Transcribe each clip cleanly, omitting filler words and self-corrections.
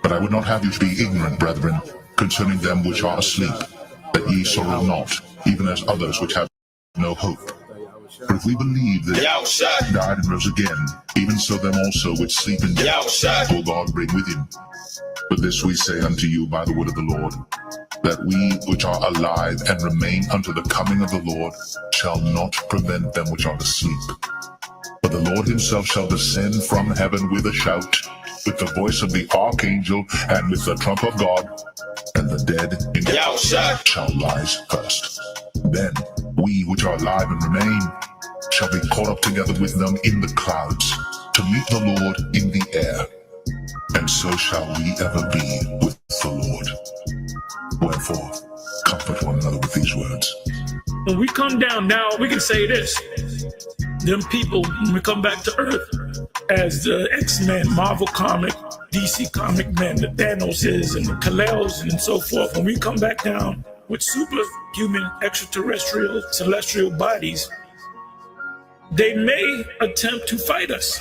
But I would not have you to be ignorant, brethren, concerning them which are asleep, that ye sorrow not, even as others which have no hope. For if we believe that he died and rose again, even so them also which sleep in death will God bring with him. But this we say unto you by the word of the Lord, that we which are alive and remain unto the coming of the Lord shall not prevent them which are asleep. But the Lord himself shall descend from heaven with a shout, with the voice of the archangel, and with the trump of God, and the dead in death shall rise first. Then we which are alive and remain shall be caught up together with them in the clouds, to meet the Lord in the air. And so shall we ever be with the Lord. Wherefore, comfort one another with these words. When we come down now, we can say this. Them people, when we come back to Earth, as the X-Men, Marvel comic, DC comic men, the Thanoses and the Kal-Els and so forth, when we come back down with superhuman, extraterrestrial, celestial bodies, they may attempt to fight us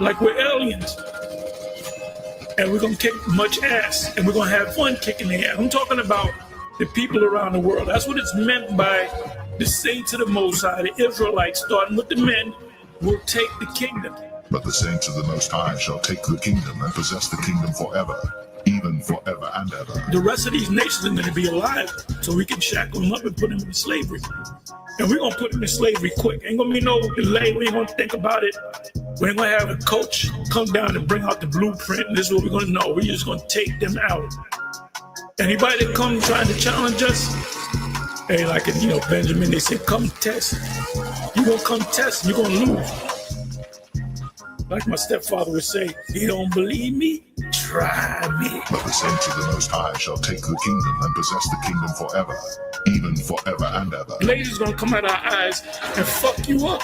like we're aliens. And we're going to kick much ass, and we're going to have fun kicking their ass. I'm talking about the people around the world. That's what it's meant by the saints of the Most High, the Israelites, starting with the men, will take the kingdom. But the saints of the Most High shall take the kingdom and possess the kingdom forever, even forever and ever. The rest of these nations are going to be alive, so we can shackle them up and put them in slavery. And we're going to put them in slavery quick. Ain't going to be no delay. We ain't going to think about it. We ain't going to have a coach come down and bring out the blueprint. This is what we're going to know. We're just going to take them out. Anybody that come trying to challenge us, hey, like, Benjamin, they say, come test. You're going to come test, and you're going to lose. Like my stepfather would say, you don't believe me? Try me. But the saints of the Most High shall take the kingdom and possess the kingdom forever, even forever and ever. Lasers gonna come out of our eyes and fuck you up.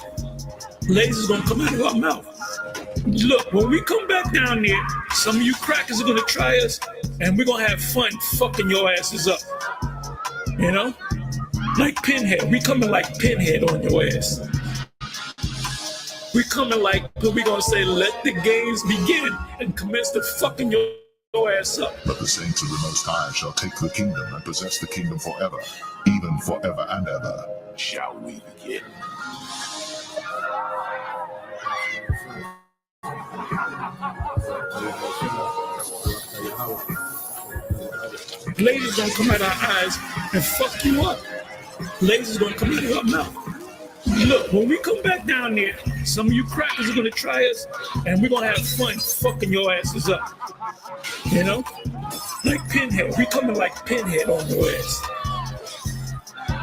Lasers gonna come out of our mouth. Look, when we come back down there, some of you crackers are gonna try us, and we're gonna have fun fucking your asses up. Like Pinhead. We coming like Pinhead on your ass. We coming like, we gonna say, let the games begin and commence to fucking your ass up. But the saints of the Most High shall take the kingdom and possess the kingdom forever, even forever and ever. Shall we begin? Lasers gonna come out of our eyes and fuck you up. Lasers gonna come out of our mouth. Look, when we come back down there, some of you crackers are gonna try us, and we're gonna have fun fucking your asses up. Like Pinhead. We coming like Pinhead on your ass.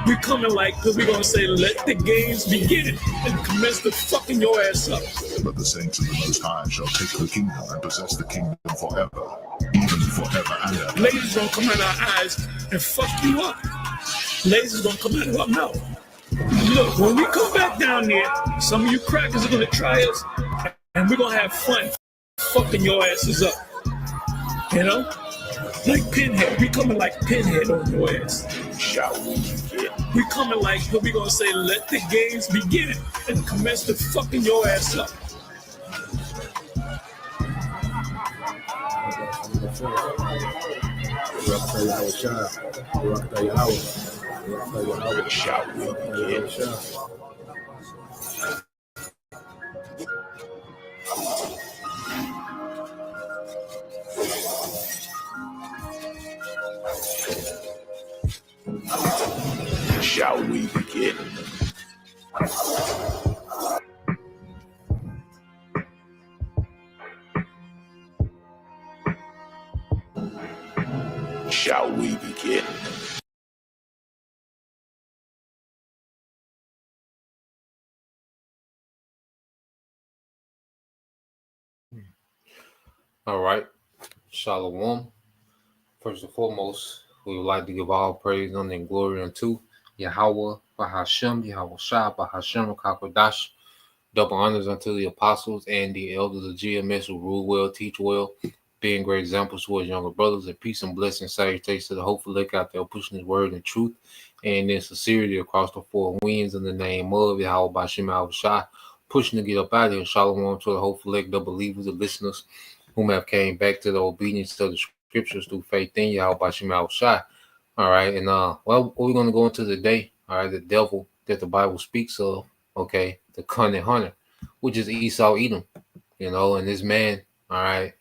We coming like, because we're gonna say, let the games begin and commence to fucking your ass up. But the saints of the Most High shall take the kingdom and possess the kingdom forever, even forever and ever. Lasers gonna come out of our eyes and fuck you up. Lasers gonna come out of our mouth. Look, when we come back down there, some of you crackers are gonna try us, and we're gonna have fun fucking your asses up. Like Pinhead. We coming like Pinhead on your ass. Shall we begin? We coming like, we gonna say, let the games begin and commence to fucking your ass up. Shall we begin? Shall we begin? Shall we begin? All right. Shalom. First and foremost, we would like to give all praise, honor, and glory unto Yahweh, Bahashem, Yahweh Shah, Bahashem, Kakodash. Double honors unto the apostles and the elders of GMS who rule well, teach well, being great examples towards younger brothers, and peace and blessing, salutations to the hopeful look out there pushing his word and truth and in sincerity across the four winds in the name of Yahweh Bahashem, Yahweh Shah, pushing to get up out of here. Shalom to the hopeful elect, the believers, the listeners whom have came back to the obedience of the scriptures through faith in Yahweh Shema Shai. All right, and what we're gonna go into today, all right, the devil that the Bible speaks of, okay, the cunning hunter, which is Esau Edom, and this man, all right,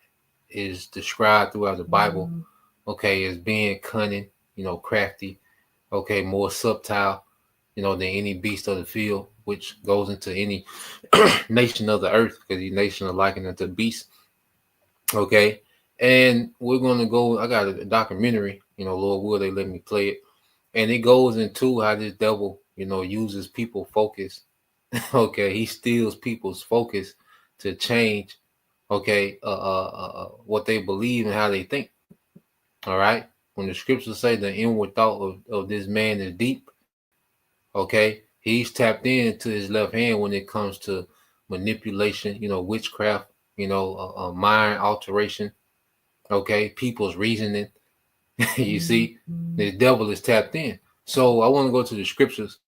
is described throughout the Bible, okay, as being cunning, crafty, okay, more subtle, than any beast of the field, which goes into any nation of the earth, because these nations are likened unto beasts. Okay. And we're gonna go. I got a documentary, Lord will they let me play it. And it goes into how this devil, uses people focus. Okay, he steals people's focus to change, okay, what they believe and how they think. All right. When the scriptures say the inward thought of this man is deep, okay, he's tapped into his left hand when it comes to manipulation, witchcraft, mind alteration, okay, people's reasoning. You see, the devil is tapped in. So I want to go to the scriptures,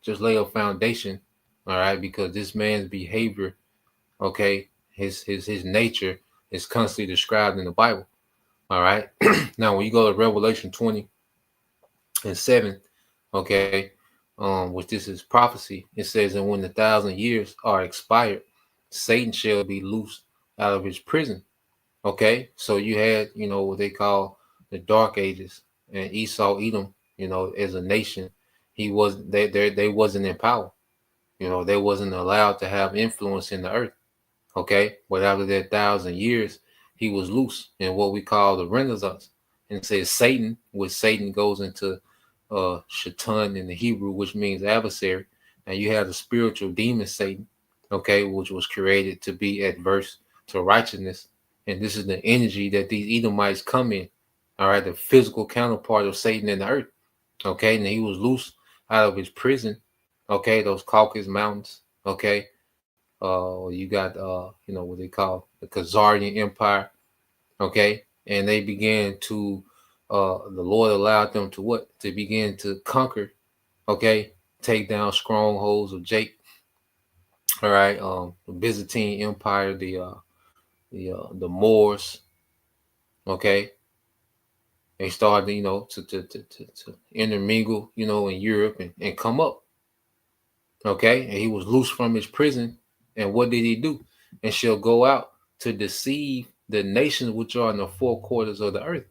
just lay a foundation, all right, because this man's behavior, okay, his nature is constantly described in the Bible. All right. Now when you go to Revelation 20:7, okay, which this is prophecy, it says, and when the 1,000 years are expired, Satan shall be loosed out of his prison. Okay, so you had, what they call the Dark Ages, and Esau Edom, as a nation, they wasn't in power. They wasn't allowed to have influence in the earth. Okay, but after that 1,000 years, he was loose in what we call the Renaissance. And it says Satan, which Satan goes into Shaitan in the Hebrew, which means adversary. And you have the spiritual demon Satan, okay, which was created to be adverse to righteousness. And this is the energy that these Edomites come in. All right, the physical counterpart of Satan in the earth. Okay, and he was loose out of his prison. Okay, those Caucasus Mountains. Okay, you got what they call the Khazarian Empire. Okay, and they began to the Lord allowed them to what? To begin to conquer. Okay, take down strongholds of Jake. All right, the Byzantine Empire, the Moors. Okay, they started, to intermingle, in Europe and come up. Okay, and he was loose from his prison. And what did he do? And shall go out to deceive the nations which are in the four quarters of the earth.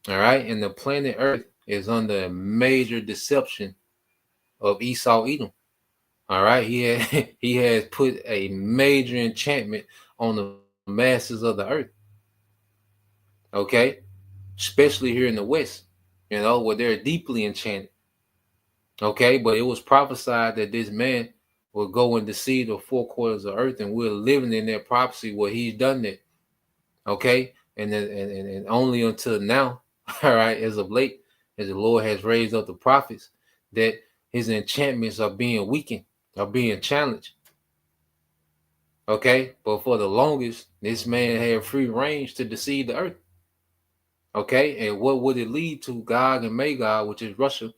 All right, and the planet Earth is under a major deception of Esau Edom. All right, he has put a major enchantment on the masses of the earth. Okay, especially here in the West, where they're deeply enchanted. Okay, but it was prophesied that this man will go and deceive the four quarters of earth, and we're living in that prophecy where he's done that. Okay, and then and only until now, all right, as of late, as the Lord has raised up the prophets, that his enchantments are being weakened, are being challenged. Okay, but for the longest, this man had free range to deceive the earth. Okay, and what would it lead to? Gog and Magog, which is Russia,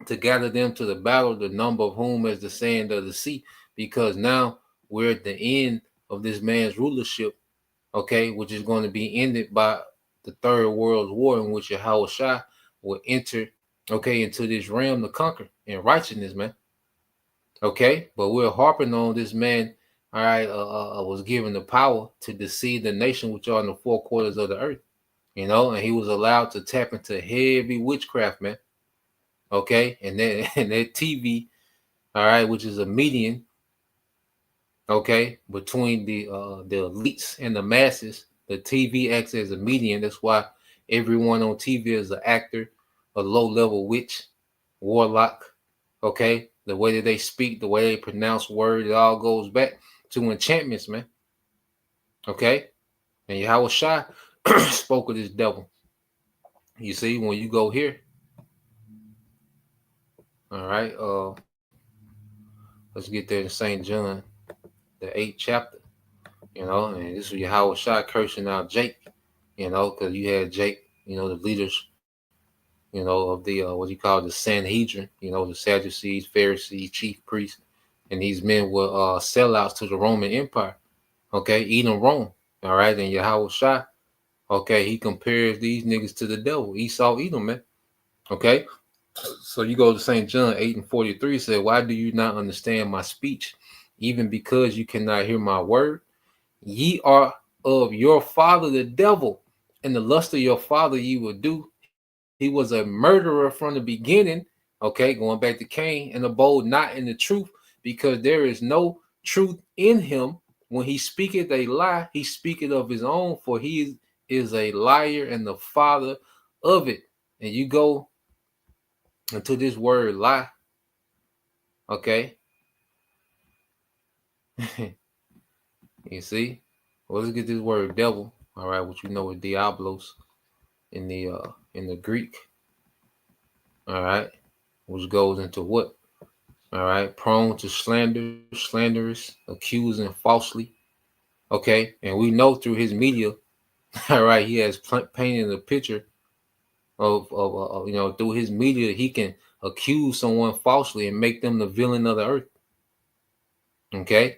to gather them to the battle, the number of whom as the sand of the sea, because now we're at the end of this man's rulership, okay, which is going to be ended by the Third World War, in which Yahweh Shai will enter, okay, into this realm to conquer in righteousness, man. Okay, but we're harping on this man, all right, was given the power to deceive the nation which are in the four quarters of the earth, and he was allowed to tap into heavy witchcraft, man. Okay, and that TV, all right, which is a median, okay, between the elites and the masses. The TV acts as a median. That's why everyone on TV is an actor, a low-level witch, warlock. Okay, the way that they speak, the way they pronounce words, it all goes back to enchantments, man. Okay, and Yahweh Shai spoke of this devil. You see, when you go here, all right, let's get there in St. John, the 8th chapter. And this was Yahweh Shai cursing out Jake, because you had Jake, the leaders, of the what you call the Sanhedrin, the Sadducees, Pharisees, chief priests, and these men were sellouts to the Roman Empire. Okay, eating Rome. All right, and Yahweh Shai, Okay, he compares these niggas to the devil, Esau, Edom, man. Okay, so you go to St. John 8:43, said, why do you not understand my speech? Even because you cannot hear my word? Ye are of your father the devil, and the lust of your father ye will do. He was a murderer from the beginning. Okay, going back to Cain, and abode not in the truth, because there is no truth in him. When he speaketh a lie, he speaketh of his own, for he is a liar and the father of it. And you go into this word lie, okay? You see? Well, let's get this word devil, all right, which you know is diablos in the Greek, all right, which goes into what? All right, prone to slander, slanderous, accusing falsely. Okay, and we know through his media, all right, he has painted a picture of through his media he can accuse someone falsely and make them the villain of the earth. Okay,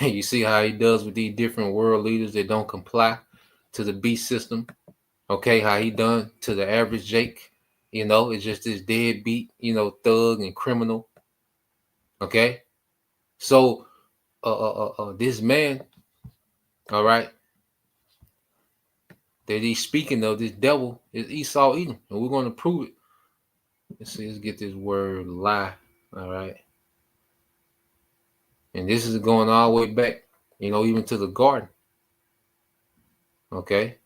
you see how he does with these different world leaders that don't comply to the beast system. Okay, how he done to the average Jake. It's just this deadbeat, thug and criminal. Okay, so this man, all right, that he's speaking of, this devil, is Esau Edom, and we're going to prove it. Let's see, let's get this word lie, all right, and this is going all the way back, even to the garden. Okay,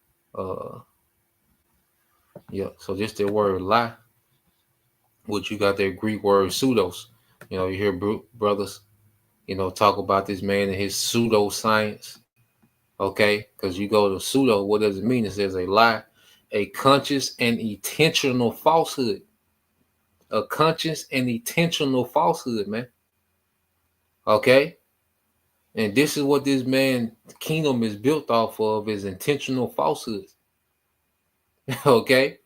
yeah. So just the word lie, which you got that Greek word pseudos. You hear brothers, talk about this man and his pseudoscience. Okay, because you go to pseudo, what does it mean? It says a lie, a conscious and intentional falsehood. A conscious and intentional falsehood, man. Okay, and this is what this man kingdom is built off of, is intentional falsehoods. Okay,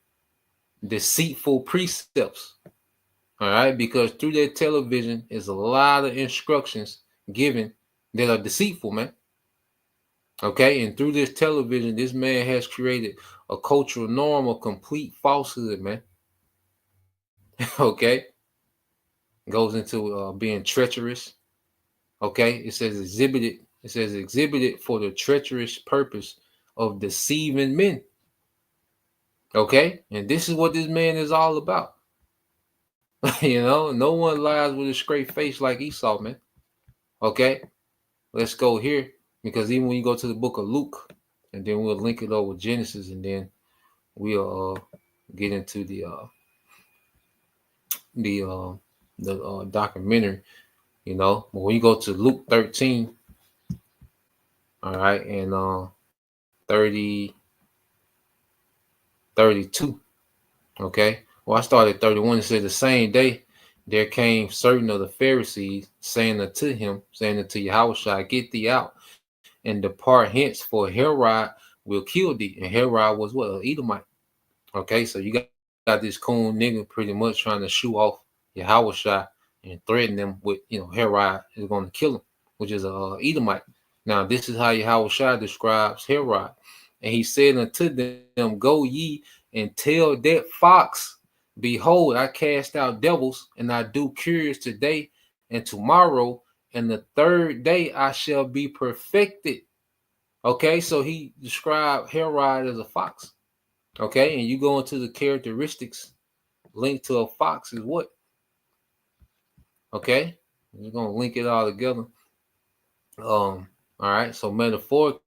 deceitful precepts. All right, because through their television is a lot of instructions given that are deceitful, man. Okay, and through this television, this man has created a cultural norm of complete falsehood, man. Okay, goes into being treacherous. Okay, it says exhibited. It says exhibited for the treacherous purpose of deceiving men. Okay, and this is what this man is all about. No one lies with a straight face like Esau, man. Okay, let's go here, because even when you go to the book of Luke, and then we'll link it over with Genesis, and then we'll get into the documentary. But when you go to Luke 13, all right, and 30, 32, okay. Well, I started 31. It said, the same day there came certain of the Pharisees, saying unto Yahushua, get thee out and depart hence, for Herod will kill thee. And Herod was what? An Edomite. Okay, so you got this coon nigga pretty much trying to shoot off Yahushua and threaten them with, Herod is going to kill him, which is a Edomite. Now, this is how Yahushua describes Herod. And he said unto them, go ye and tell that fox, behold, I cast out devils, and I do cures today and tomorrow, and the third day I shall be perfected. Okay, so he described Herod as a fox. Okay, and you go into the characteristics linked to a fox is what? Okay, we're gonna link it all together. All right, so metaphorically,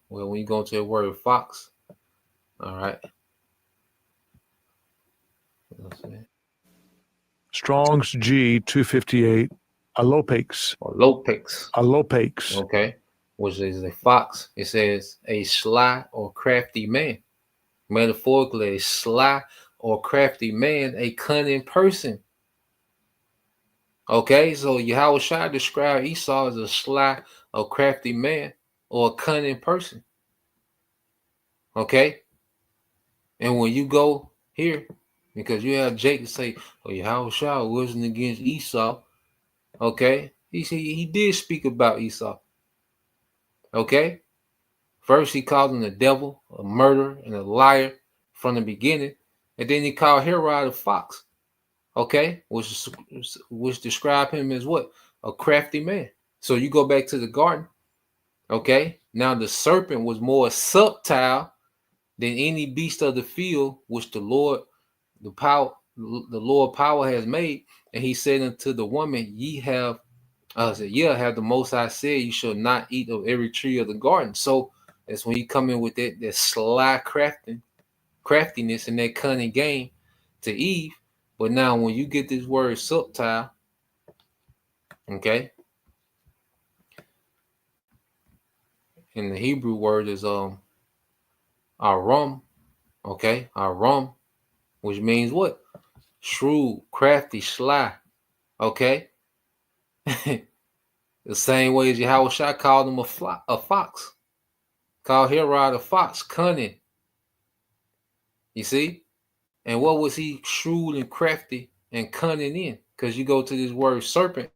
well, when you go into the word fox, all right. Strong's G 258, alopex. Or lopex. Alopex. Okay, which is a fox. It says a sly or crafty man. Metaphorically, a sly or crafty man, a cunning person. Okay, so Yahushua described Esau as a sly or crafty man or a cunning person. Okay, and when you go here, because you have Jacob say, "Oh, Yahushua wasn't against Esau." Okay, he did speak about Esau. Okay, First, he called him the devil, a murderer, and a liar from the beginning. And then he called Herod a fox, okay, which describe him as what? A crafty man. So you go back to the garden, okay? Now the serpent was more subtle than any beast of the field which the Lord power has made. And he said unto the woman, ye have, have the Most High said, you shall not eat of every tree of the garden. So that's when you come in with that sly craftiness and that cunning game to Eve. But now when you get this word subtile, okay, and the Hebrew word is arum, okay, arum, which means what? Shrewd, crafty, sly, okay. The same way as Yahushua called him a fox, called Herod a fox, cunning. You see? And what was he shrewd and crafty and cunning in? Because you go to this word serpent.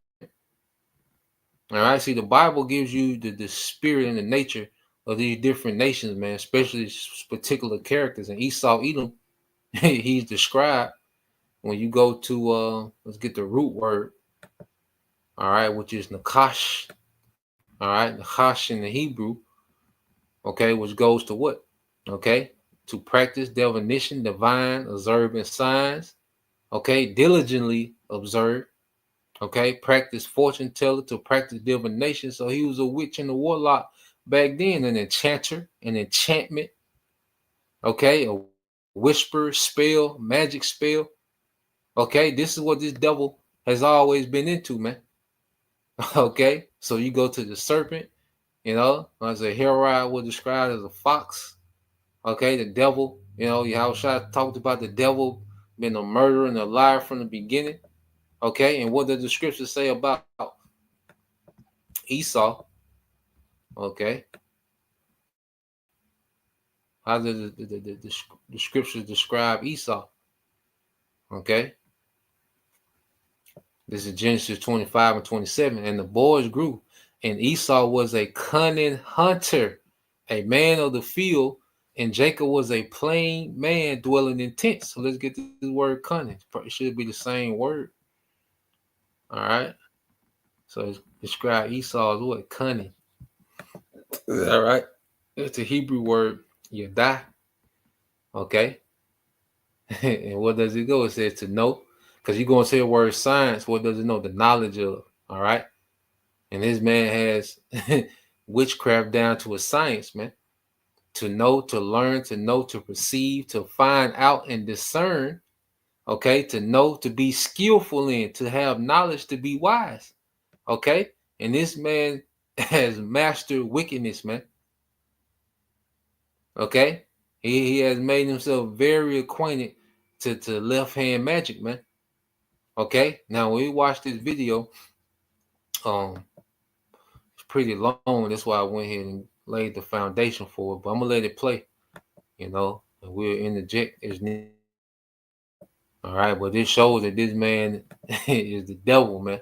All right. See, the Bible gives you the spirit and the nature of these different nations, man, especially particular characters. And Esau, Edom, he's described when you go to let's get the root word, all right, which is nakash. All right, nakash in the Hebrew, okay, which goes to what? Okay, to practice divination, divine, observing signs, okay, diligently observe, okay, practice fortune teller, to practice divination. So he was a witch and a warlock back then, an enchanter, an enchantment, okay, a whisper, spell, magic spell. Okay, this is what this devil has always been into, man. Okay, so you go to the serpent, as a Herod was described as a fox. Okay, the devil, Yahushua talked about the devil being a murderer and a liar from the beginning. Okay, and what does the scripture say about Esau? Okay, how does the scriptures describe Esau? Okay, this is Genesis 25 and 27. And the boys grew, and Esau was a cunning hunter, a man of the field, and Jacob was a plain man dwelling in tents. So let's get this word cunning. It should be the same word. All right. So it's describe Esau as what? Cunning. All right. It's a Hebrew word, yadah. Okay. And what does it go? It says to know. Because you're going to say the word science. What does it know? The knowledge of. All right. And this man has witchcraft down to a science, man. To know, to learn, to know, to perceive, to find out and discern. Okay. To know, to be skillful in, to have knowledge, to be wise. Okay. And this man has mastered wickedness, man. Okay. He has made himself very acquainted to left hand magic, man. Okay. Now when we watch this video, it's pretty long. That's why I went ahead and laid the foundation for it. But I'm gonna let it play, and we'll interject as needed. All right, but this shows that this man is the devil, man.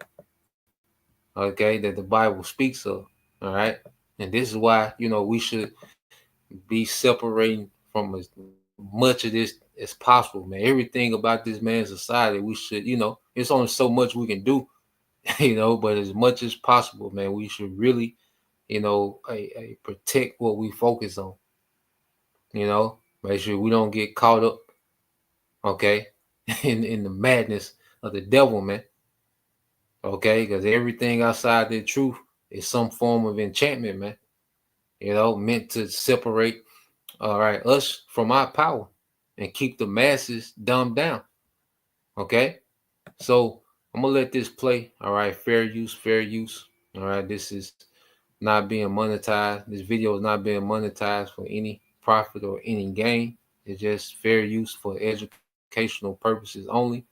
Okay, that the Bible speaks of. All right, and this is why we should be separating from as much of this as possible, man. Everything about this man's society, we should, it's only so much we can do, but as much as possible, man, we should really, protect what we focus on, make sure we don't get caught up, okay, in the madness of the devil, man, okay, because everything outside the truth is some form of enchantment, man, meant to separate, all right, us from our power and keep the masses dumbed down. Okay. So I'm gonna let this play. All right, fair use, fair use. All right, this is not being monetized. This video is not being monetized for any profit or any gain. It's just fair use for educational purposes only.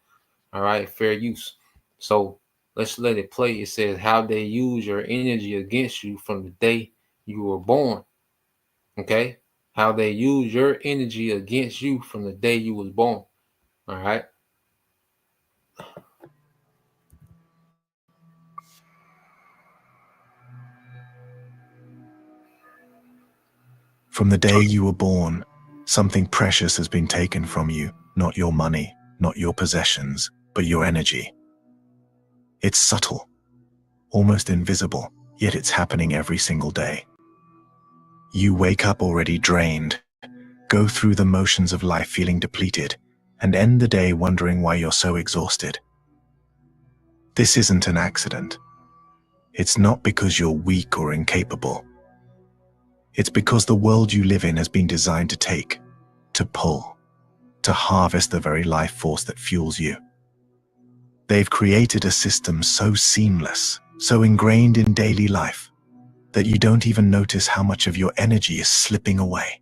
All right, fair use. So let's let it play. It says how they use your energy against you from the day you were born. Okay, how they use your energy against you from the day you was born. All right. From the day you were born, something precious has been taken from you, not your money, not your possessions, but your energy. It's subtle, almost invisible, yet it's happening every single day. You wake up already drained, go through the motions of life feeling depleted, and end the day wondering why you're so exhausted. This isn't an accident. It's not because you're weak or incapable. It's because the world you live in has been designed to take, to pull, to harvest the very life force that fuels you. They've created a system so seamless, so ingrained in daily life, that you don't even notice how much of your energy is slipping away.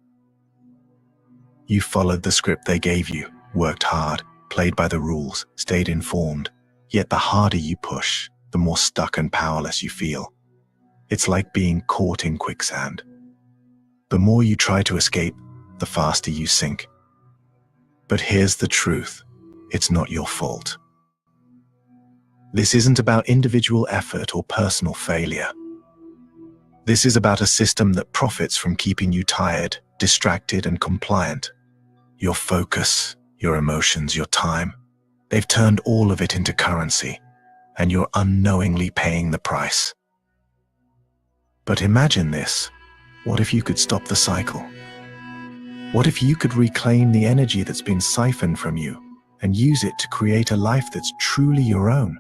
You followed the script they gave you, worked hard, played by the rules, stayed informed, yet the harder you push, the more stuck and powerless you feel. It's like being caught in quicksand. The more you try to escape, the faster you sink. But here's the truth, it's not your fault. This isn't about individual effort or personal failure. This is about a system that profits from keeping you tired, distracted, and compliant. Your focus, your emotions, your time, they've turned all of it into currency, and you're unknowingly paying the price. But imagine this. What if you could stop the cycle? What if you could reclaim the energy that's been siphoned from you and use it to create a life that's truly your own?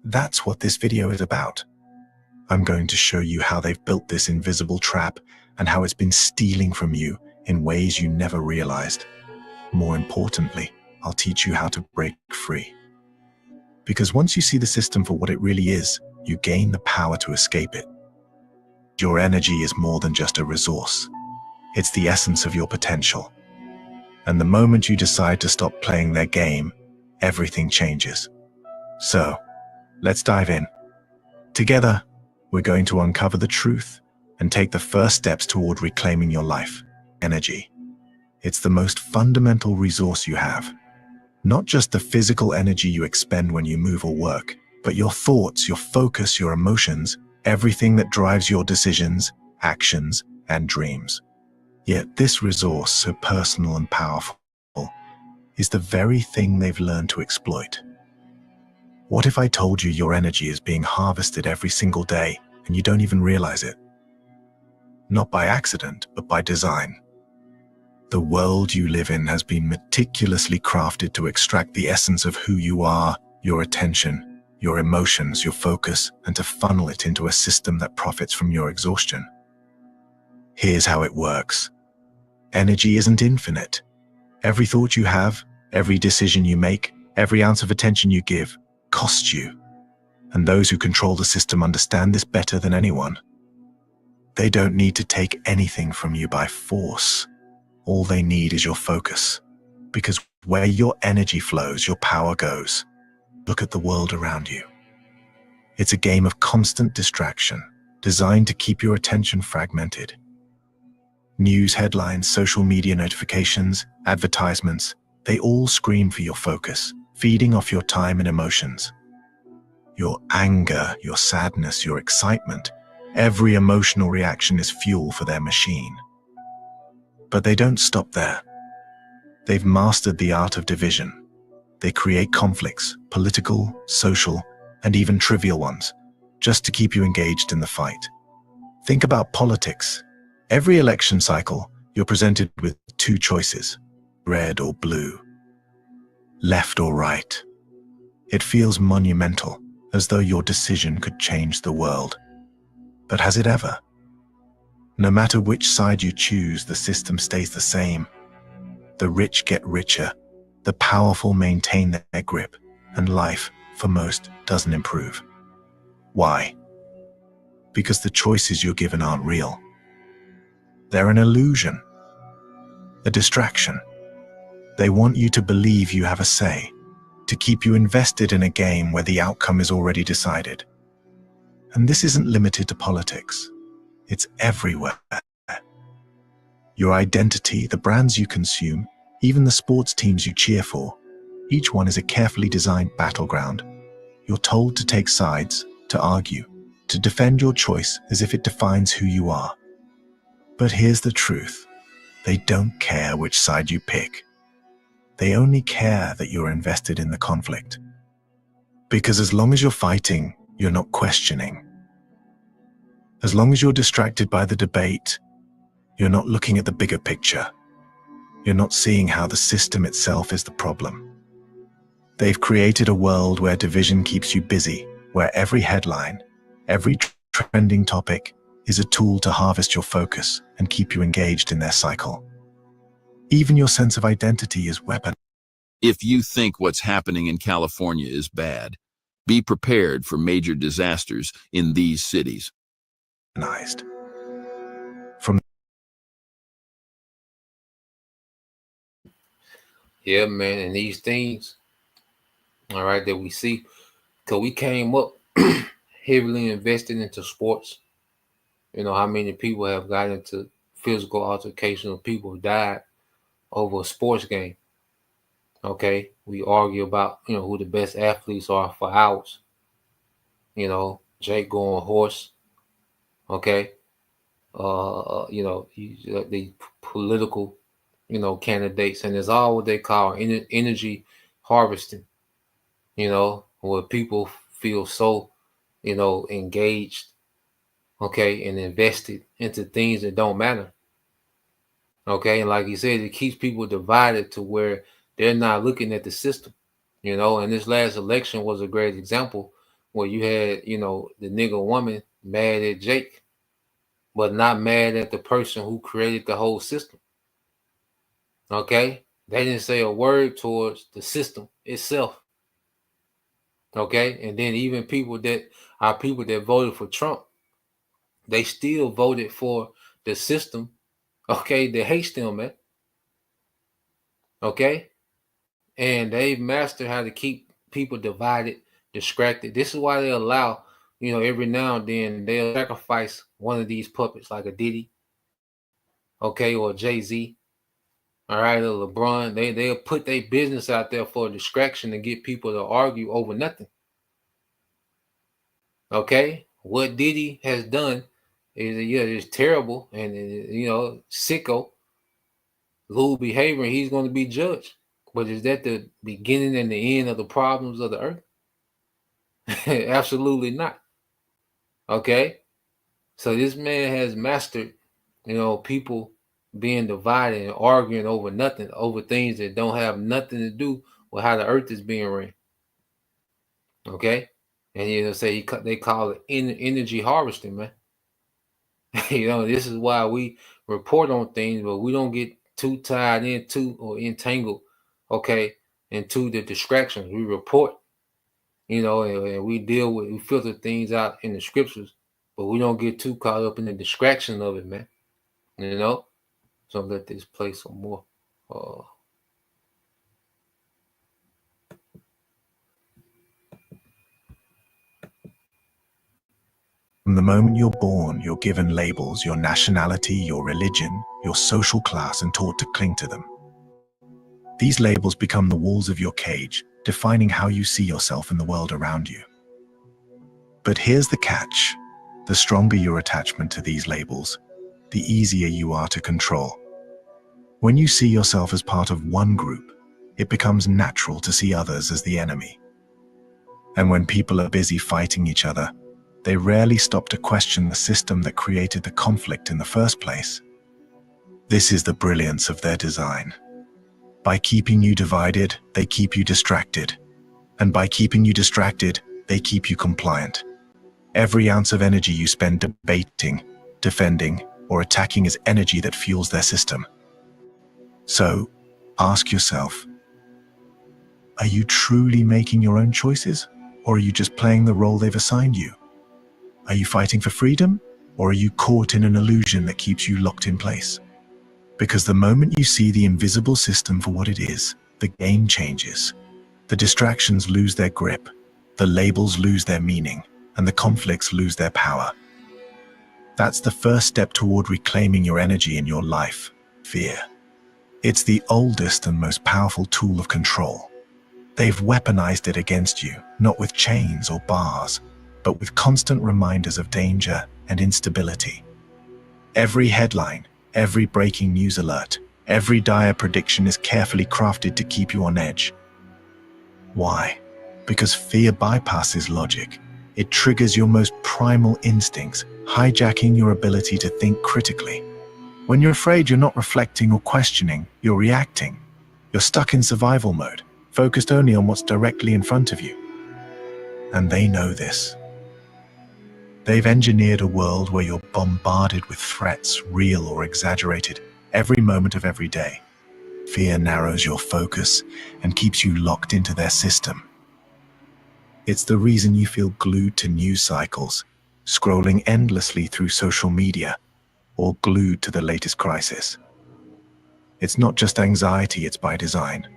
That's what this video is about. I'm going to show you how they've built this invisible trap and how it's been stealing from you in ways you never realized. More importantly, I'll teach you how to break free. Because once you see the system for what it really is, you gain the power to escape it. Your energy is more than just a resource. It's the essence of your potential. And the moment you decide to stop playing their game, everything changes. So, let's dive in. Together, we're going to uncover the truth and take the first steps toward reclaiming your life, energy. It's the most fundamental resource you have. Not just the physical energy you expend when you move or work, but your thoughts, your focus, your emotions, everything that drives your decisions, actions, and dreams. Yet this resource, so personal and powerful, is the very thing they've learned to exploit. What if I told you your energy is being harvested every single day and you don't even realize it? Not by accident, but by design. The world you live in has been meticulously crafted to extract the essence of who you are, your attention, your emotions, your focus, and to funnel it into a system that profits from your exhaustion. Here's how it works. Energy isn't infinite. Every thought you have, every decision you make, every ounce of attention you give, costs you. And those who control the system understand this better than anyone. They don't need to take anything from you by force. All they need is your focus. Because where your energy flows, your power goes. Look at the world around you. It's a game of constant distraction, designed to keep your attention fragmented. News headlines, social media notifications, advertisements, they all scream for your focus, feeding off your time and emotions. Your anger, your sadness, your excitement, every emotional reaction is fuel for their machine. But they don't stop there. They've mastered the art of division. They create conflicts, political, social, and even trivial ones, just to keep you engaged in the fight. Think about politics. Every election cycle, you're presented with two choices, red or blue, left or right. It feels monumental, as though your decision could change the world. But has it ever? No matter which side you choose, the system stays the same. The rich get richer, the powerful maintain their grip, and life, for most, doesn't improve. Why? Because the choices you're given aren't real. They're an illusion, a distraction. They want you to believe you have a say, to keep you invested in a game where the outcome is already decided. And this isn't limited to politics. It's everywhere. Your identity, the brands you consume, even the sports teams you cheer for, each one is a carefully designed battleground. You're told to take sides, to argue, to defend your choice as if it defines who you are. But here's the truth. They don't care which side you pick. They only care that you're invested in the conflict. Because as long as you're fighting, you're not questioning. As long as you're distracted by the debate, you're not looking at the bigger picture. You're not seeing how the system itself is the problem. They've created a world where division keeps you busy, where every headline, every trending topic is a tool to harvest your focus and keep you engaged in their cycle. Even your sense of identity is weaponized. If you think what's happening in California is bad, be prepared for major disasters in these cities. From Yeah, man, and these things, all right, that we see, because we came up heavily invested into sports. You know, how many people have got into physical altercations, people died over a sports game. Okay, we argue about, you know, who the best athletes are for hours. You know, Jake going horse. Okay, you know, the political, you know, candidates, and it's all what they call energy harvesting. You know, where people feel so, you know, engaged, okay, and invested into things that don't matter. Okay, and like you said, it keeps people divided to where they're not looking at the system. You know, and this last election was a great example where you had, you know, the nigga woman mad at Jake, but not mad at the person who created the whole system. Okay, they didn't say a word towards the system itself. Okay, and then even people that voted for Trump, they still voted for the system. Okay, that hates them, man. Okay, and they've mastered how to keep people divided, distracted. This is why they allow, you know, every now and then they'll sacrifice one of these puppets, like a Diddy, okay, or Jay-Z, all right, or LeBron. They'll put their business out there for a distraction to get people to argue over nothing. Okay, what Diddy has done is terrible, and you know, sicko, lewd behavior, and he's going to be judged. But is that the beginning and the end of the problems of the earth? Absolutely not. Okay, so this man has mastered, you know, people being divided and arguing over nothing, over things that don't have nothing to do with how the earth is being ran. Okay, and you know, they call it energy harvesting, man. You know, this is why we report on things, but we don't get too tied into or entangled, okay, into the distractions. We report, you know, and we filter things out in the scriptures, but we don't get too caught up in the distraction of it, man. You know, so let this play some more. From the moment you're born, you're given labels, your nationality, your religion, your social class, and taught to cling to them. These labels become the walls of your cage, defining how you see yourself in the world around you. But here's the catch. The stronger your attachment to these labels, the easier you are to control. When you see yourself as part of one group, it becomes natural to see others as the enemy. And when people are busy fighting each other, they rarely stop to question the system that created the conflict in the first place. This is the brilliance of their design. By keeping you divided, they keep you distracted. And by keeping you distracted, they keep you compliant. Every ounce of energy you spend debating, defending, or attacking is energy that fuels their system. So, ask yourself, are you truly making your own choices, or are you just playing the role they've assigned you? Are you fighting for freedom, or are you caught in an illusion that keeps you locked in place? Because the moment you see the invisible system for what it is, the game changes. The distractions lose their grip, the labels lose their meaning, and the conflicts lose their power. That's the first step toward reclaiming your energy in your life, fear. It's the oldest and most powerful tool of control. They've weaponized it against you, not with chains or bars, but with constant reminders of danger and instability. Every headline, every breaking news alert, every dire prediction is carefully crafted to keep you on edge. Why? Because fear bypasses logic. It triggers your most primal instincts, hijacking your ability to think critically. When you're afraid, you're not reflecting or questioning, you're reacting. You're stuck in survival mode, focused only on what's directly in front of you. And they know this. They've engineered a world where you're bombarded with threats, real or exaggerated, every moment of every day. Fear narrows your focus and keeps you locked into their system. It's the reason you feel glued to news cycles, scrolling endlessly through social media, or glued to the latest crisis. It's not just anxiety, it's by design.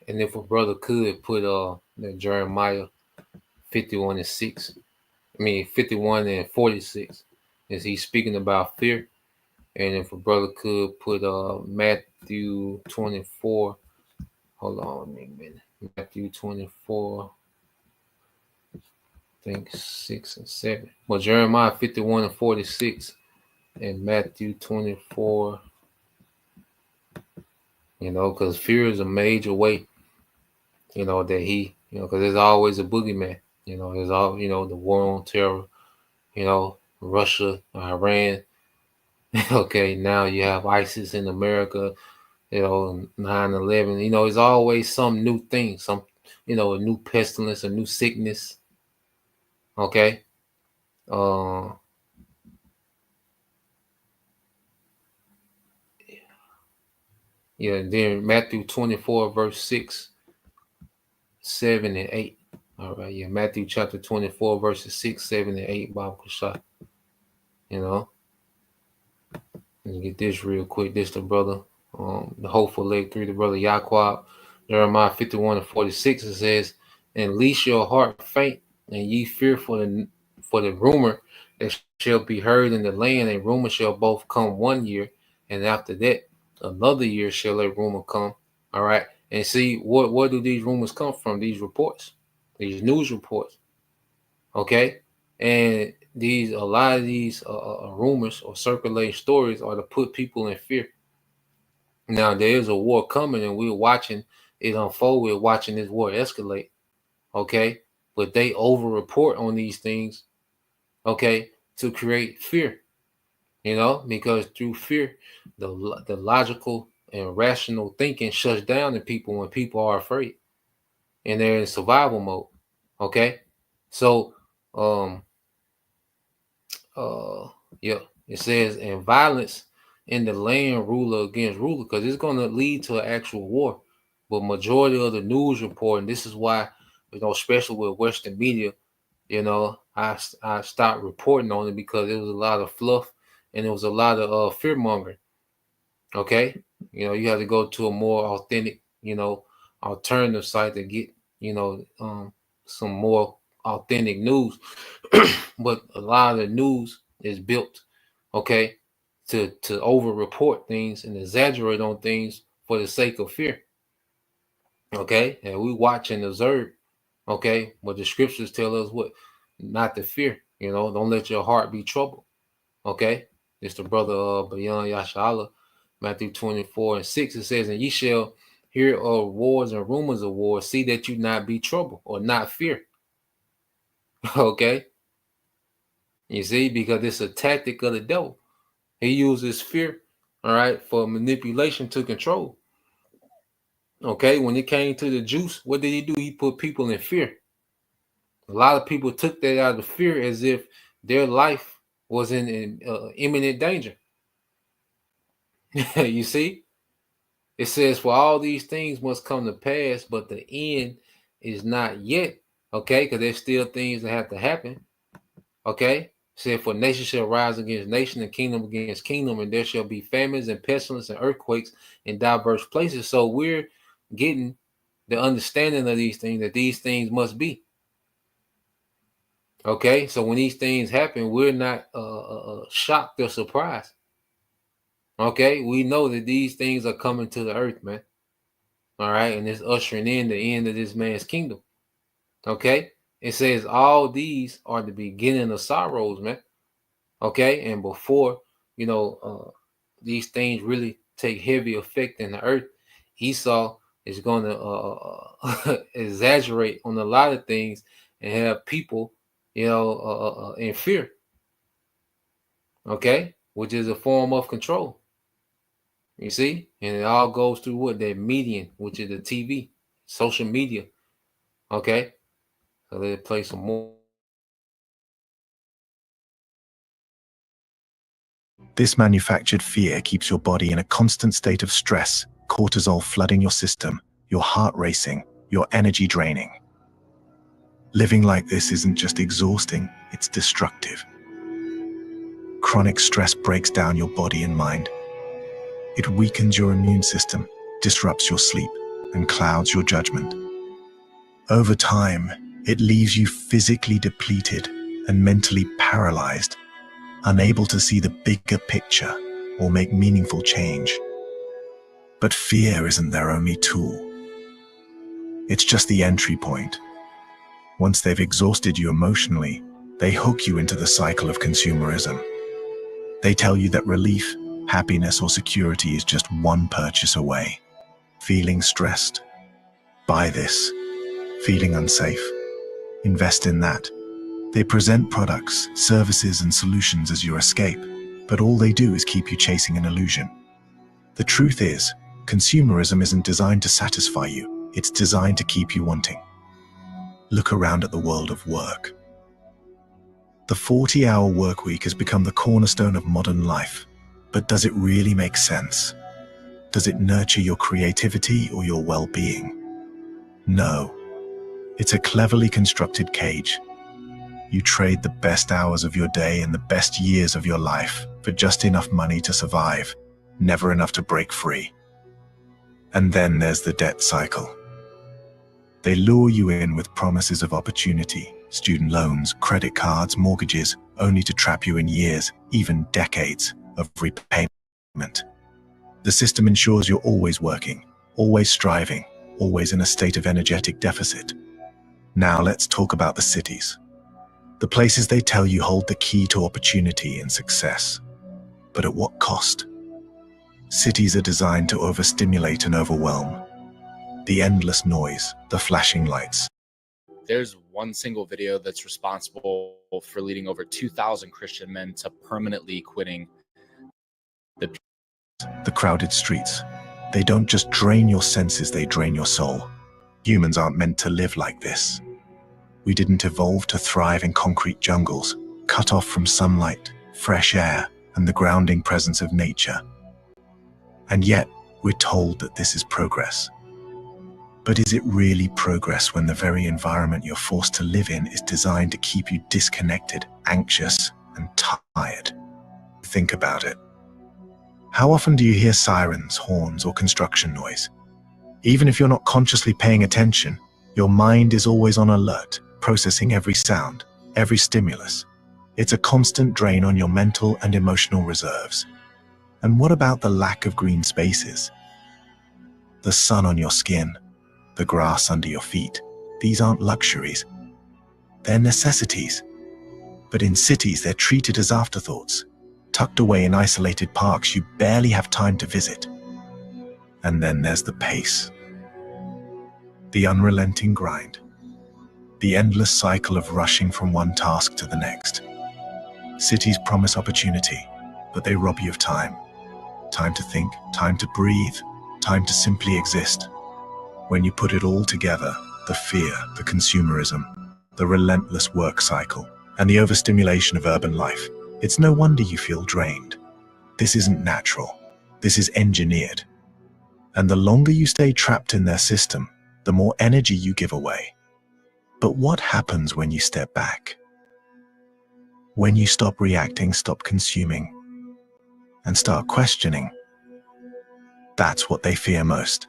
And if a brother could put that Jeremiah 51:6, 51:46, is he speaking about fear? And if a brother could put Matthew 24, hold on a minute, Matthew 24, I think 6 and 7. Well, Jeremiah 51:46 and Matthew 24, because fear is a major way, that he, because there's always a boogeyman, there's all, the war on terror, Russia, Iran. Okay, now you have ISIS in America, 9/11. It's always some new thing, some, a new pestilence, a new sickness. Okay. Yeah, then Matthew 24, verse 6, 7, and 8. All right, yeah, Matthew chapter 24, verses 6, 7, and 8, Bob Kushai. Let's get this real quick. This the brother, the hopeful leg 3, the brother Yaquab, Jeremiah 51:46. It says, "And lest your heart faint, and ye fear for the rumor that shall be heard in the land, a rumor shall both come 1 year, and after that another year shall a rumor come." All right, and see what do these rumors come from? These reports, these news reports. Okay, and a lot of these rumors or circulating stories are to put people in fear. Now there is a war coming, and we're watching it unfold. We're watching this war escalate. Okay, but they over report on these things. Okay, to create fear. Because through fear, the logical and rational thinking shuts down in people when people are afraid, and they're in survival mode. Okay, so yeah, it says, "And violence in the land, ruler against ruler," because it's going to lead to an actual war. But majority of the news report, and this is why, especially with Western media, I stopped reporting on it, because it was a lot of fluff and it was a lot of fear mongering. Okay, you have to go to a more authentic, alternative site to get, some more authentic news. But a lot of the news is built, okay, to over report things and exaggerate on things for the sake of fear. Okay, and we watch and observe. Okay, but the scriptures tell us what? Not to fear. Don't let your heart be troubled. Okay, it's the brother of Bayan Yashala, Matthew 24:6. It says, "And ye shall hear of wars and rumors of wars. See that you not be troubled," or not fear. Okay, you see, because it's a tactic of the devil. He uses fear, all right, for manipulation to control. Okay, when it came to the juice, what did he do? He put people in fear. A lot of people took that out of fear as if their life was in imminent danger. You see, it says, "For all these things must come to pass, but the end is not yet." Okay, because there's still things that have to happen. Okay, it said, "For nation shall rise against nation, and kingdom against kingdom, and there shall be famines and pestilence and earthquakes in diverse places." So we're getting the understanding of these things, that these things must be. Okay, so when these things happen, we're not shocked or surprised. Okay, we know that these things are coming to the earth, man. All right, and it's ushering in the end of this man's kingdom. Okay, it says all these are the beginning of sorrows, man. Okay, and before these things really take heavy effect in the earth, Esau is going to exaggerate on a lot of things and have people, in fear. Okay, which is a form of control. You see, and it all goes through what that medium, which is the TV, social media. Okay, so let's play some more. This manufactured fear keeps your body in a constant state of stress, cortisol flooding your system, your heart racing, your energy draining. Living like this isn't just exhausting, it's destructive. Chronic stress breaks down your body and mind. It weakens your immune system, disrupts your sleep, and clouds your judgment. Over time, it leaves you physically depleted and mentally paralyzed, unable to see the bigger picture or make meaningful change. But fear isn't their only tool. It's just the entry point. Once they've exhausted you emotionally, they hook you into the cycle of consumerism. They tell you that relief, happiness, or security is just one purchase away. Feeling stressed? Buy this. Feeling unsafe? Invest in that. They present products, services, and solutions as your escape, but all they do is keep you chasing an illusion. The truth is, consumerism isn't designed to satisfy you, it's designed to keep you wanting. Look around at the world of work. The 40-hour workweek has become the cornerstone of modern life, but does it really make sense? Does it nurture your creativity or your well-being? No. It's a cleverly constructed cage. You trade the best hours of your day and the best years of your life for just enough money to survive, never enough to break free. And then there's the debt cycle. They lure you in with promises of opportunity, student loans, credit cards, mortgages, only to trap you in years, even decades, of repayment. The system ensures you're always working, always striving, always in a state of energetic deficit. Now let's talk about the cities. The places they tell you hold the key to opportunity and success. But at what cost? Cities are designed to overstimulate and overwhelm. The endless noise, the flashing lights. There's one single video that's responsible for leading over 2,000 Christian men to permanently quitting the crowded streets. They don't just drain your senses, they drain your soul. Humans aren't meant to live like this. We didn't evolve to thrive in concrete jungles, cut off from sunlight, fresh air, and the grounding presence of nature. And yet, we're told that this is progress. But is it really progress when the very environment you're forced to live in is designed to keep you disconnected, anxious, and tired? Think about it. How often do you hear sirens, horns, or construction noise? Even if you're not consciously paying attention, your mind is always on alert, processing every sound, every stimulus. It's a constant drain on your mental and emotional reserves. And what about the lack of green spaces? The sun on your skin, the grass under your feet. These aren't luxuries. They're necessities. But in cities, they're treated as afterthoughts, tucked away in isolated parks you barely have time to visit. And then there's the pace. The unrelenting grind. The endless cycle of rushing from one task to the next. Cities promise opportunity, but they rob you of time. Time to think, time to breathe, time to simply exist. When you put it all together, the fear, the consumerism, the relentless work cycle, and the overstimulation of urban life, it's no wonder you feel drained. This isn't natural. This is engineered. And the longer you stay trapped in their system, the more energy you give away. But what happens when you step back? When you stop reacting, stop consuming, and start questioning? That's what they fear most.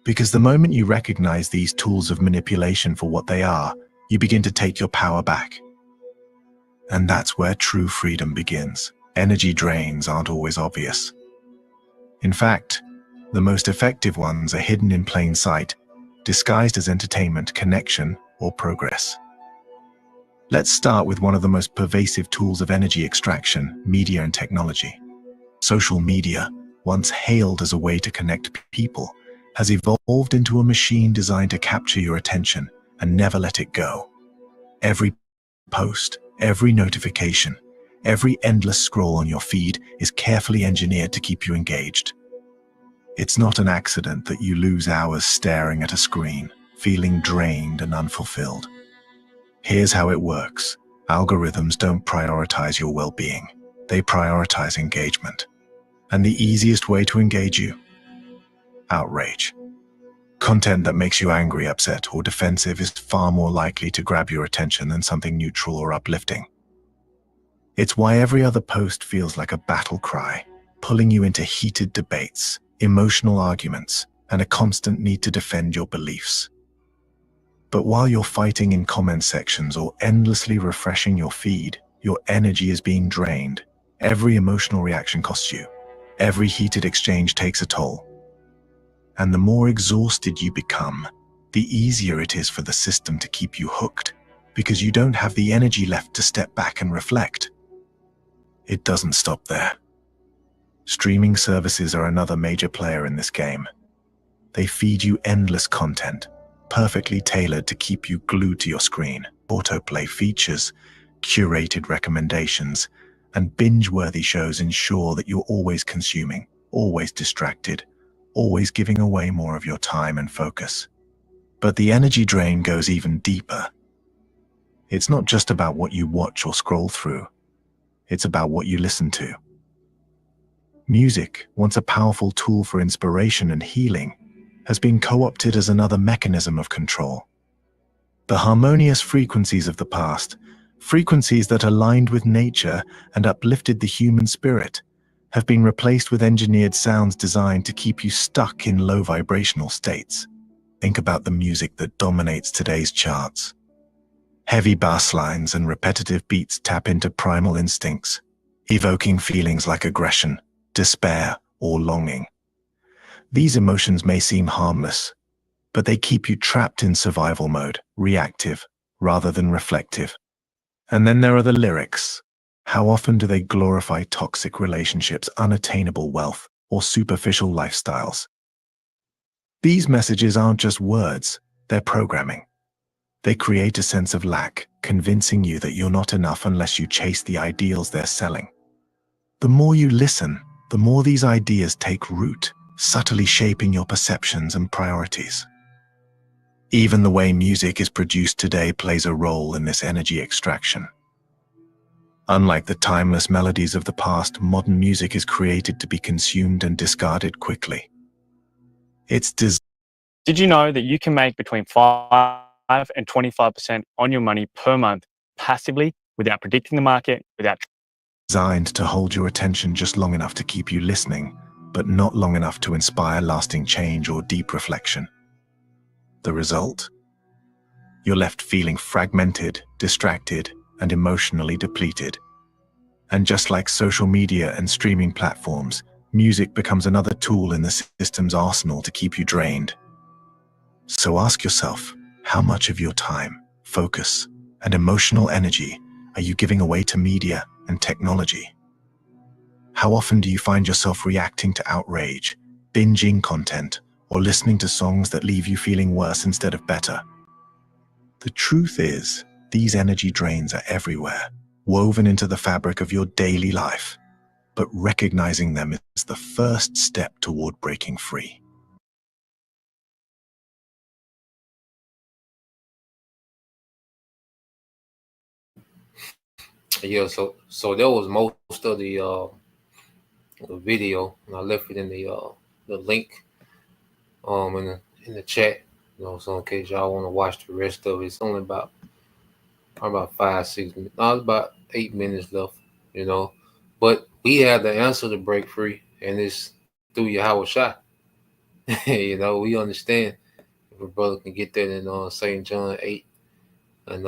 Because the moment you recognize these tools of manipulation for what they are, you begin to take your power back. And that's where true freedom begins. Energy drains aren't always obvious. In fact, the most effective ones are hidden in plain sight, disguised as entertainment, connection, or progress. Let's start with one of the most pervasive tools of energy extraction, media and technology. Social media, once hailed as a way to connect people, has evolved into a machine designed to capture your attention and never let it go. Every post, every notification, every endless scroll on your feed is carefully engineered to keep you engaged. It's not an accident that you lose hours staring at a screen, feeling drained and unfulfilled. Here's how it works. Algorithms don't prioritize your well-being. They prioritize engagement. And the easiest way to engage you? Outrage. Content that makes you angry, upset, or defensive is far more likely to grab your attention than something neutral or uplifting. It's why every other post feels like a battle cry, pulling you into heated debates, emotional arguments, and a constant need to defend your beliefs. But while you're fighting in comment sections or endlessly refreshing your feed, your energy is being drained. Every emotional reaction costs you. Every heated exchange takes a toll. And the more exhausted you become, the easier it is for the system to keep you hooked, because you don't have the energy left to step back and reflect. It doesn't stop there. Streaming services are another major player in this game. They feed you endless content, perfectly tailored to keep you glued to your screen. Autoplay features, curated recommendations, and binge-worthy shows ensure that you're always consuming, always distracted, always giving away more of your time and focus. But the energy drain goes even deeper. It's not just about what you watch or scroll through. It's about what you listen to. Music, once a powerful tool for inspiration and healing, has been co-opted as another mechanism of control. The harmonious frequencies of the past, frequencies that aligned with nature and uplifted the human spirit, have been replaced with engineered sounds designed to keep you stuck in low vibrational states. Think about the music that dominates today's charts. Heavy bass lines and repetitive beats tap into primal instincts, evoking feelings like aggression, despair, or longing. These emotions may seem harmless, but they keep you trapped in survival mode, reactive, rather than reflective. And then there are the lyrics. How often do they glorify toxic relationships, unattainable wealth, or superficial lifestyles? These messages aren't just words, they're programming. They create a sense of lack, convincing you that you're not enough unless you chase the ideals they're selling. The more you listen, the more these ideas take root, subtly shaping your perceptions and priorities. Even the way music is produced today plays a role in this energy extraction. Unlike the timeless melodies of the past, modern music is created to be consumed and discarded quickly. It's Did you know that you can make between 5 and 25% on your money per month passively without predicting the market, without designed to hold your attention just long enough to keep you listening, but not long enough to inspire lasting change or deep reflection. The result? You're left feeling fragmented, distracted, and emotionally depleted. And just like social media and streaming platforms, music becomes another tool in the system's arsenal to keep you drained. So ask yourself, how much of your time, focus, and emotional energy are you giving away to media and technology? How often do you find yourself reacting to outrage, binging content, or listening to songs that leave you feeling worse instead of better? The truth is, these energy drains are everywhere, woven into the fabric of your daily life. But recognizing them is the first step toward breaking free. Yeah, so that was most of the video, and I left it in the link in the chat. So in case y'all want to watch the rest of it, it's only about 5-6 minutes. No, it's about 8 minutes left. But we have the answer to break free, and it's through Yahweh Shai. We understand if a brother can get that in St. John 8 and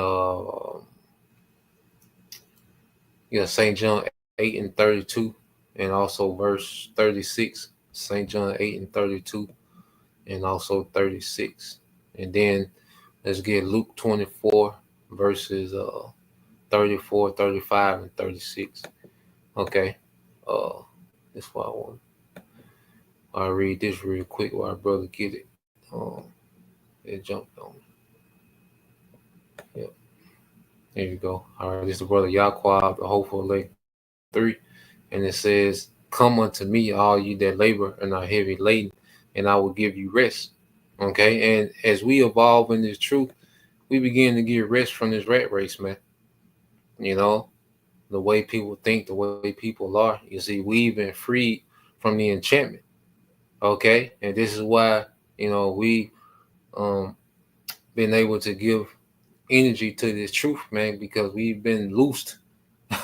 St. John 8 and 32, and also verse 36. St. John 8 and 32, and also 36. And then let's get Luke 24 verses 34, 35, and 36. Okay. That's why I want. I'll read this real quick while our brother get it. It jumped on me. Yep. There you go. All right, this is the brother Yaqub, the hopeful elect 3. And it says, "Come unto me, all you that labor and are heavy laden, and I will give you rest." Okay. And as we evolve in this truth, we begin to get rest from this rat race, man. You know, the way people think, the way people are. You see, we've been freed from the enchantment. Okay. And this is why, we been able to give energy to this truth, man, because we've been loosed,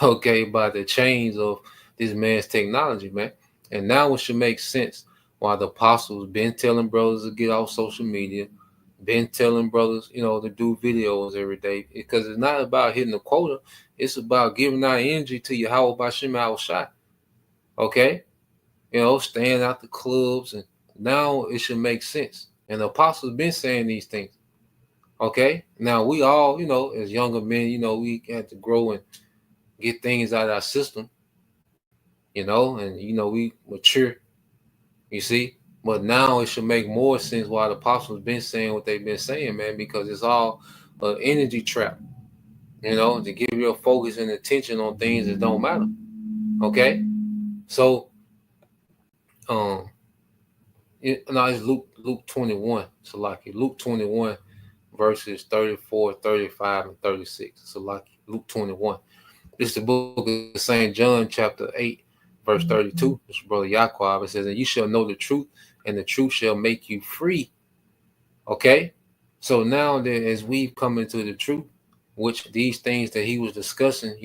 okay, by the chains of this man's technology, man. And now it should make sense why the apostles been telling brothers to get off social media, been telling brothers, to do videos every day, because it's not about hitting the quota. It's about giving out energy to Yahweh Bashim Al Shai. Okay? Staying out the clubs, and now it should make sense. And the apostles been saying these things. Okay, now we all, as younger men, we had to grow and get things out of our system, and we mature, you see. But now it should make more sense why the apostles been saying what they've been saying, man, because it's all an energy trap, to give your focus and attention on things that don't matter. Okay, so it's Luke 21. So like Luke 21. Verses 34, 35, and 36. So like Luke 21. This is the book of St. John, chapter 8, verse 32. This is Brother Yaqub. It says, "And you shall know the truth, and the truth shall make you free." Okay? So now that as we've come into the truth, which these things that he was discussing,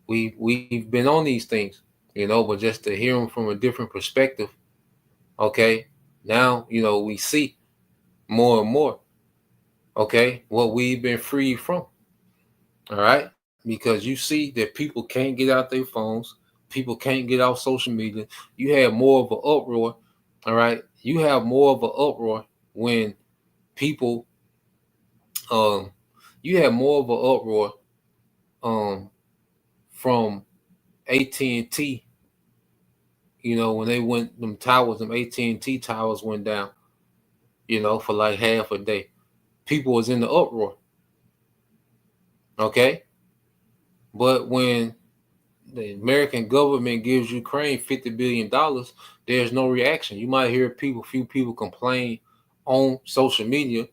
we've been on these things, but just to hear them from a different perspective, okay? Now, we see more and more. Okay, what we've been freed from. All right, because you see that people can't get out their phones, people can't get off social media. You have more of an uproar. All right, you have more of an uproar when people, you have more of an uproar, from AT&T. When they went them AT&T towers went down. For like half a day, people was in the uproar. Okay. But when the American government gives Ukraine $50 billion, there's no reaction. You might hear few people complain on social media,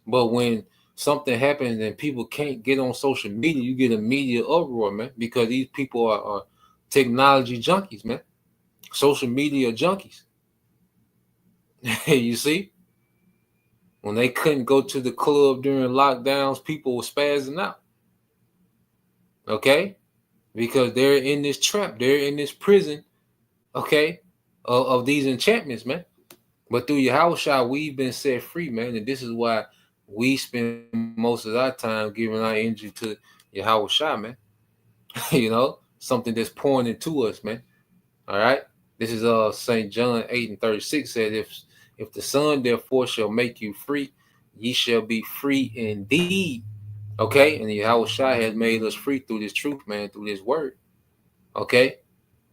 but when something happens and people can't get on social media, you get a media uproar, man, because these people are technology junkies, man. Social media junkies. You see? When they couldn't go to the club during lockdowns, people were spazzing out. Okay? Because they're in this trap. They're in this prison, okay, of these enchantments, man. But through Yahushua, we've been set free, man. And this is why we spend most of our time giving our energy to Yahushua, man. Something that's pouring into us, man. All right. This is St. John 8 and 36 said, if the Son therefore shall make you free, ye shall be free indeed. Okay, and Yahushua has made us free through this truth, man, through this word. Okay,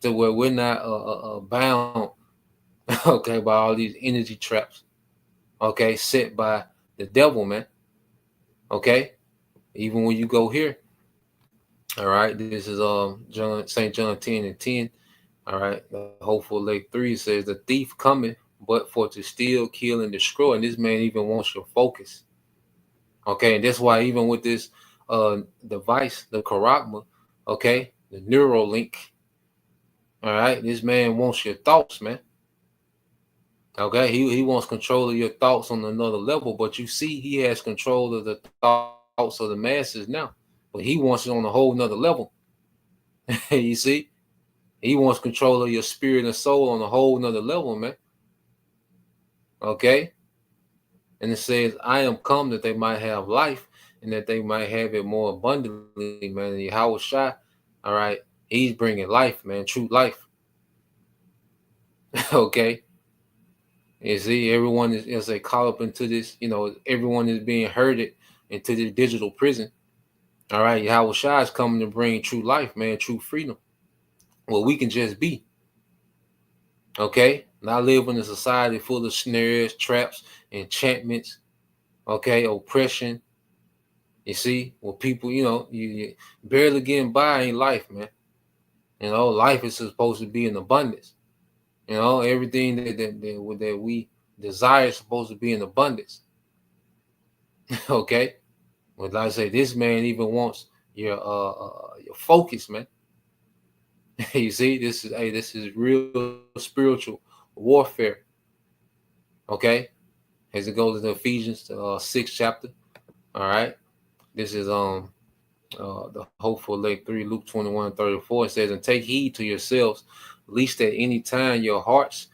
to where we're not bound, okay, by all these energy traps, okay, set by the devil, man. Okay, even when you go here, all right, this is St. John 10 and 10. All right, the hopeful elect 3 says, "The thief cometh but for to steal, kill, and destroy." And this man even wants your focus. Okay, and that's why even with this device, the Karagma, okay, the Neuralink, all right, this man wants your thoughts, man. Okay, he wants control of your thoughts on another level, but you see he has control of the thoughts of the masses now, but he wants it on a whole nother level. You see, he wants control of your spirit and soul on a whole nother level, man. Okay, and it says, "I am come that they might have life and that they might have it more abundantly," man. And Yahushua, all right, he's bringing life, man, true life. Okay. You see, everyone is, as they caught up into this, everyone is being herded into this digital prison. All right, Yahweh Shai is coming to bring true life, man, true freedom. Well, we can just be. Okay, not live in a society full of snares, traps, enchantments, okay, oppression. You see, well, people, you barely getting by in life, man. Life is supposed to be in abundance. Everything that we desire is supposed to be in abundance. Okay, well, like I say, this man even wants your focus, man. You see, this is real spiritual warfare. Okay, as it goes into Ephesians 6th chapter. All right, this is the hopeful lake 3, Luke 21:34. It says, and take heed to yourselves, lest at any time your hearts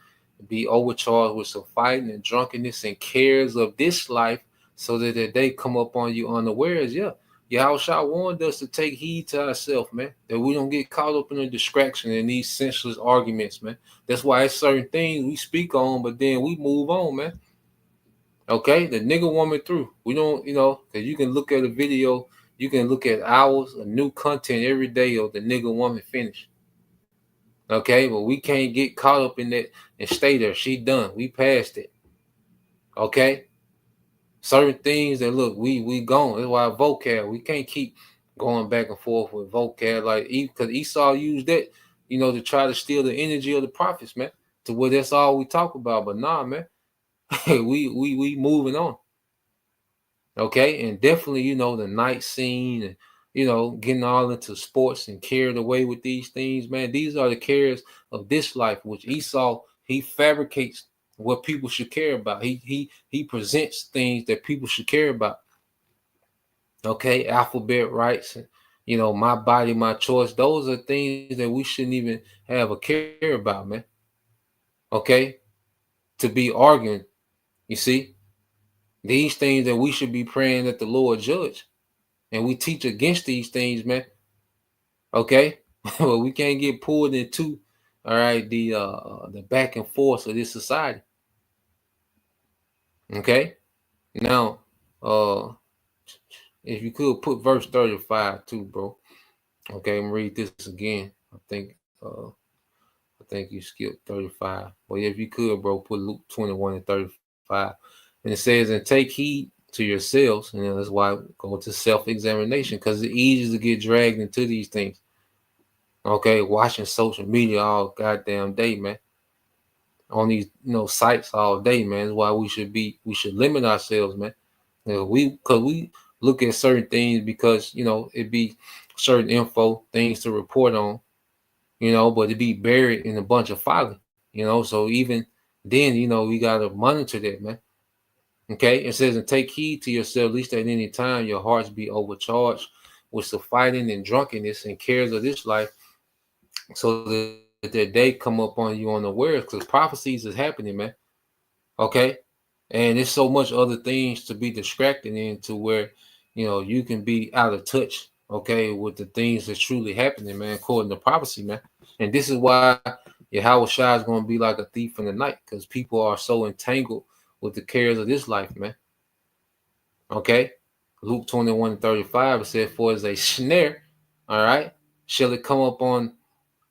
be overcharged with some fighting and drunkenness and cares of this life, so that the day come upon you unawares. Yeah, Yahushua warned us to take heed to ourselves, man, that we don't get caught up in a distraction in these senseless arguments, man. That's why it's certain things we speak on, but then we move on, man. Okay, the nigga woman through. We don't, because you can look at a video, you can look at hours of new content every day of the nigga woman finish. Okay, but we can't get caught up in that and stay there. She done. We passed it. Okay, certain things that look, we gone. That's why vocab. We can't keep going back and forth with vocab like because Esau used that, to try to steal the energy of the prophets, man. To where that's all we talk about. But nah, man, we moving on. Okay, and definitely, the night scene and getting all into sports and carried away with these things, man. These are the cares of this life, which Esau, he fabricates what people should care about. He presents things that people should care about. Okay, alphabet rights and my body, my choice. Those are things that we shouldn't even have a care about, man. Okay, to be arguing, you see, these things that we should be praying that the Lord judge. And we teach against these things, man. Okay, well, we can't get pulled into, all right, the back and forth of this society. Okay, now, if you could put verse 35 too, bro. Okay, I'm gonna read this again. I think you skipped 35, but if you could, bro, put Luke 21 and 35, and it says, and take heed to yourselves, and that's why I go to self-examination, because it's easy to get dragged into these things. Okay, watching social media all goddamn day, man. On these, sites all day, man. That's why we should limit ourselves, man. Because we look at certain things because it be certain info, things to report on, but it be buried in a bunch of folly, So even then, we gotta monitor that, man. Okay, it says, and take heed to yourself, least at any time your hearts be overcharged with the fighting and drunkenness and cares of this life, so that their day come up on you unawares, because prophecies is happening, man. Okay, and there's so much other things to be distracted into where you can be out of touch, okay, with the things that's truly happening, man, according to prophecy, man. And this is why Yahweh Shai is going to be like a thief in the night, because people are so entangled with the cares of this life, man. Okay, Luke 21:35, it said, for as a snare, all right, shall it come upon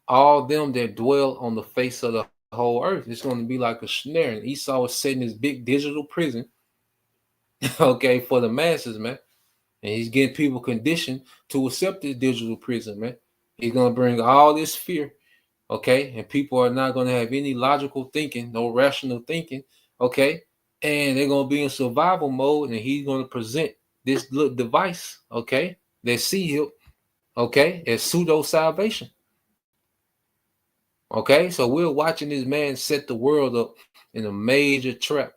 all them that dwell on the face of the whole earth. It's going to be like a snare. And Esau is setting his big digital prison, okay, for the masses, man. And he's getting people conditioned to accept this digital prison, man. He's going to bring all this fear, okay, and people are not going to have any logical thinking, no rational thinking, okay, and they're going to be in survival mode, and he's going to present this little device, okay, that seal, okay, as pseudo salvation. Okay, so we're watching this man set the world up in a major trap.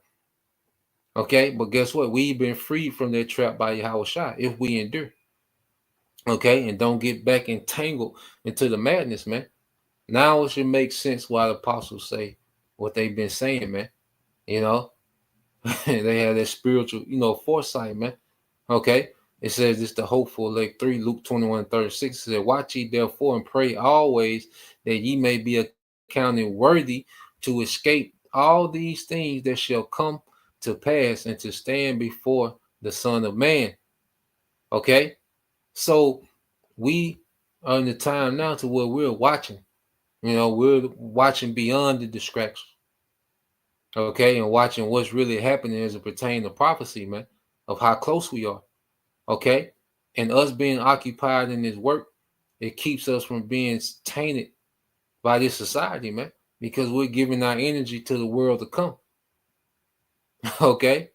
Okay, but guess what? We've been freed from that trap by Yahweh Shai if we endure. Okay, and don't get back entangled into the madness, man. Now it should make sense why the apostles say what they've been saying, man. They have that spiritual, foresight, man. Okay, it says it's the hopeful, like 3 Luke 21:36 said, watch ye therefore and pray always that ye may be accounted worthy to escape all these things that shall come to pass and to stand before the Son of Man. Okay, So we are in the time now to where we're watching. We're watching beyond the distraction. Okay, and watching what's really happening as it pertains to prophecy, man, of how close we are. Okay, and us being occupied in this work, it keeps us from being tainted by this society, man, because we're giving our energy to the world to come. Okay,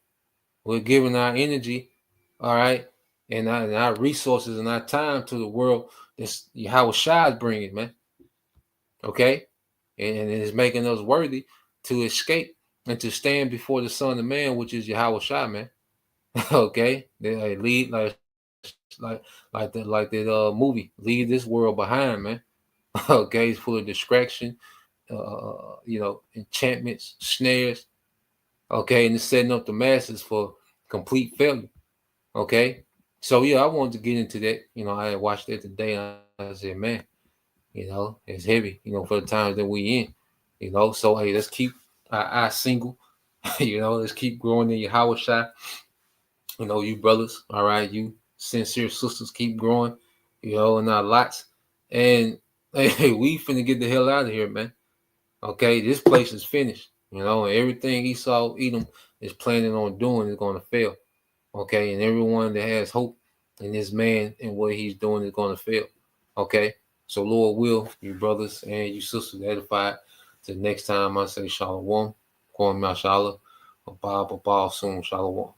we're giving our energy, all right, and our resources and our time to the world that's Yahweh Shai is bringing, man. Okay, and it is making us worthy to escape and to stand before the Son of Man, which is Yahweh Shai, man. Okay, they lead like that movie, leave this world behind, man. Okay, it's full of distraction, enchantments, snares. Okay, and it's setting up the masses for complete failure. Okay, so yeah, I wanted to get into that. I had watched that today, and I said, man, it's heavy. For the times that we in. So hey, let's keep our eyes single. Let's keep growing in your Yahweh Shai. You brothers, all right, you sincere sisters, keep growing. In our lots, and hey, we finna get the hell out of here, man. Okay, this place is finished. And everything Esau Edom is planning on doing is going to fail. Okay, and everyone that has hope in this man and what he's doing is going to fail. Okay, so Lord will, you brothers and you sisters edified. Till next time, I say Shalom, Kwam Mashallah, Abba, soon, Shalom.